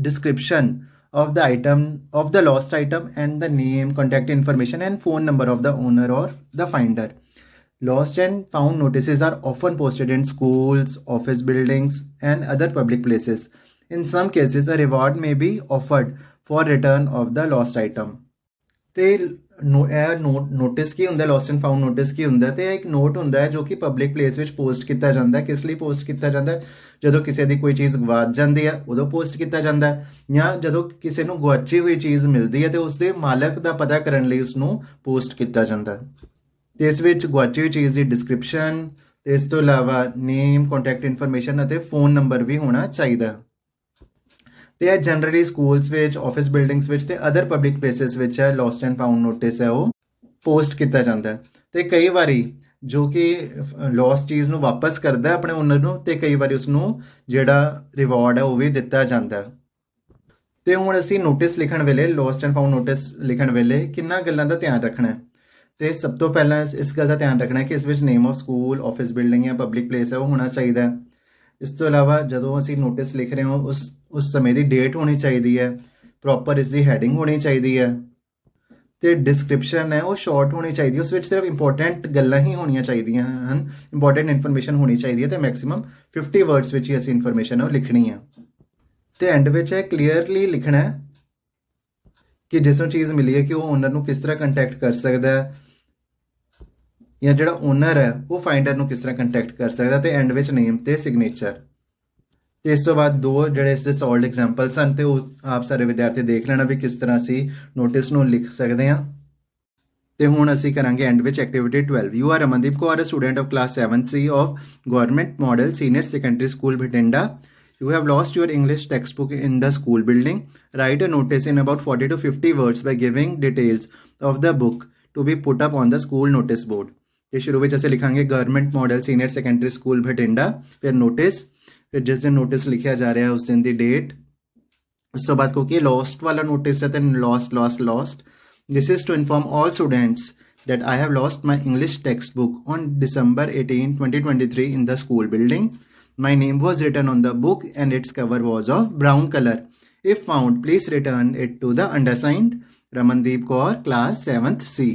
description of the item, of the lost item, and the name, contact information and phone number of the owner or the finder. Lost and found notices are often posted in schools, office buildings and other public places. In some cases a reward may be offered for return of the lost item. ਤੇ ਨੋਟਿਸ ਕੀ ਹੁੰਦਾ, ਲੋਸਟ ਐਂਡ ਫਾਊਂਡ ਨੋਟਿਸ ਕੀ ਹੁੰਦਾ? ਤੇ ਇੱਕ ਨੋਟ ਹੁੰਦਾ ਹੈ ਜੋ ਕਿ ਪਬਲਿਕ ਪਲੇਸ ਵਿੱਚ ਪੋਸਟ ਕੀਤਾ ਜਾਂਦਾ ਹੈ। ਕਿਸ ਲਈ ਪੋਸਟ ਕੀਤਾ ਜਾਂਦਾ ਹੈ? ਜਦੋਂ ਕਿਸੇ ਦੀ ਕੋਈ ਚੀਜ਼ ਗਵਾਚ ਜਾਂਦੀ ਹੈ ਉਦੋਂ ਪੋਸਟ ਕੀਤਾ ਜਾਂਦਾ ਹੈ, ਜਾਂ ਜਦੋਂ ਕਿਸੇ ਨੂੰ ਗਵਾਚੀ ਹੋਈ ਚੀਜ਼ ਮਿਲਦੀ ਹੈ ਤੇ ਉਸਦੇ ਮਾਲਕ ਦਾ ਪਤਾ ਕਰਨ ਲਈ ਉਸਨੂੰ ਪੋਸਟ ਕੀਤਾ ਜਾਂਦਾ ਹੈ। ਤੇ ਇਸ ਵਿੱਚ ਗਵਾਚੀ ਹੋਈ ਚੀਜ਼ ਦੀ ਡਿਸਕ੍ਰਿਪਸ਼ਨ, ਤੇ ਇਸ ਤੋਂ ਇਲਾਵਾ ਨੇਮ, ਕੰਟੈਕਟ ਇਨਫੋਰਮੇਸ਼ਨ ਅਤੇ ਫੋਨ ਨੰਬਰ ਵੀ ਹੋਣਾ ਚਾਹੀਦਾ। ਤੇ ਇਹ ਜਨਰਲੀ ਸਕੂਲਸ ਵਿੱਚ, ਆਫਿਸ ਬਿਲਡਿੰਗਸ ਵਿੱਚ ਤੇ ਅਦਰ ਪਬਲਿਕ ਪਲੇਸਿਸ ਵਿੱਚ ਹੈ ਲੋਸਟ ਐਂਡ ਫਾਊਂਡ ਨੋਟਿਸ ਹੈ ਉਹ ਪੋਸਟ ਕੀਤਾ ਜਾਂਦਾ। ਤੇ ਕਈ ਵਾਰੀ ਜੋ ਕਿ ਲੋਸਟ ਚੀਜ਼ ਨੂੰ ਵਾਪਸ ਕਰਦਾ ਆਪਣੇ ਓਨਰ ਨੂੰ, ਤੇ ਕਈ ਵਾਰੀ ਉਸਨੂੰ ਜਿਹੜਾ ਰਿਵਾਰਡ ਹੈ ਉਹ ਵੀ ਦਿੱਤਾ ਜਾਂਦਾ। ਤੇ ਹੁਣ ਅਸੀਂ ਨੋਟਿਸ ਲਿਖਣ ਵੇਲੇ, ਲੋਸਟ ਐਂਡ ਫਾਊਂਡ ਨੋਟਿਸ ਲਿਖਣ ਵੇਲੇ ਕਿੰਨਾ ਗੱਲਾਂ ਦਾ ਧਿਆਨ ਰੱਖਣਾ ਹੈ। ਤੇ ਸਭ ਤੋਂ ਪਹਿਲਾਂ ਇਸ ਗੱਲ ਦਾ ਧਿਆਨ ਰੱਖਣਾ ਹੈ ਕਿ ਇਸ ਵਿੱਚ name of school, office building ਜਾਂ ਪਬਲਿਕ ਪਲੇਸ ਹੈ ਉਹ ਹੋਣਾ ਚਾਹੀਦਾ। ਇਸ ਤੋਂ ਇਲਾਵਾ ਜਦੋਂ ਅਸੀਂ ਨੋਟਿਸ ਲਿਖ ਰਹੇ ਹਾਂ ਉਸ ਸਮੇਂ ਦੀ ਡੇਟ ਹੋਣੀ ਚਾਹੀਦੀ ਹੈ, ਪ੍ਰੋਪਰ ਇਸ ਦੀ ਹੈਡਿੰਗ ਹੋਣੀ ਚਾਹੀਦੀ ਹੈ, ਤੇ ਡਿਸਕ੍ਰਿਪਸ਼ਨ ਹੈ ਉਹ ਸ਼ਾਰਟ ਹੋਣੀ ਚਾਹੀਦੀ ਹੈ। ਉਸ ਵਿੱਚ ਸਿਰਫ ਇੰਪੋਰਟੈਂਟ ਗੱਲਾਂ ਹੀ ਹੋਣੀਆਂ ਚਾਹੀਦੀਆਂ ਹਨ, ਇੰਪੋਰਟੈਂਟ ਇਨਫੋਰਮੇਸ਼ਨ ਹੋਣੀ ਚਾਹੀਦੀ ਹੈ, ਤੇ ਮੈਕਸਿਮਮ 50 ਵਰਡਸ ਵਿੱਚ ਹੀ ਅਸੀਂ ਇਨਫੋਰਮੇਸ਼ਨ ਉਹ ਲਿਖਣੀ ਹੈ। ਤੇ ਐਂਡ ਵਿੱਚ ਹੈ ਕਲੀਅਰਲੀ ਲਿਖਣਾ ਹੈ ਕਿ ਜਿਸ ਨੂੰ ਚੀਜ਼ ਮਿਲੀ ਹੈ ਕਿ ਉਹ ਓਨਰ ਨੂੰ ਕਿਸ ਤਰ੍ਹਾਂ ਕੰਟੈਕਟ ਕਰ ਸਕਦਾ ਹੈ, ਜਾਂ ਜਿਹੜਾ ਓਨਰ ਹੈ ਉਹ ਫਾਈਂਡਰ ਨੂੰ ਕਿਸ ਤਰ੍ਹਾਂ ਕੰਟੈਕਟ ਕਰ ਸਕਦਾ। ਤੇ ਐਂਡ ਵਿੱਚ ਨੇਮ ਤੇ ਸਿਗਨੇਚਰ। ਤੇ ਇਸ ਤੋਂ ਬਾਅਦ ਦੋ ਜਿਹੜੇ ਇਸ ਦੇ ਸੋਲਡ ਐਗਜ਼ਾਮਪਲਸ ਹਨ, ਤੇ ਉਹ ਆਪ ਸਾਰੇ ਵਿਦਿਆਰਥੀ ਦੇਖ ਲੈਣਾ ਵੀ ਕਿਸ ਤਰ੍ਹਾਂ ਅਸੀਂ ਨੋਟਿਸ ਨੂੰ ਲਿਖ ਸਕਦੇ ਹਾਂ। ਤੇ ਹੁਣ ਅਸੀਂ ਕਰਾਂਗੇ ਐਂਡ ਵਿੱਚ activity 12। You are Amandeep Kaur, student of class 7C of government model senior secondary school Bathinda. You have lost your English textbook in the school building. Write a notice in about 40 to 50 words by giving details of the book to be put up on the school notice board. ਤੇ ਸ਼ੁਰੂ ਵਿੱਚ ਅਸੀਂ ਲਿਖਾਂਗੇ government model senior secondary school Bathinda, ਫਿਰ ਨੋਟਿਸ, ਫਿਰ ਜਿਸ ਦਿਨ ਨੋਟਿਸ ਲਿਖਿਆ ਜਾ ਰਿਹਾ ਉਸ ਦਿਨ ਦੀ ਡੇਟ। ਉਸ ਤੋਂ ਬਾਅਦ ਕਿਉਂਕਿ ਲੋਸਟ ਵਾਲਾ ਨੋਟਿਸ ਹੈ ਤੇ lost this is to inform all students that I have lost my English textbook on December 18, 2023 in the school building. My name was written on the book and its cover was of brown color. If found, please return it to the undersigned Ramandeep Kaur, class 7th C.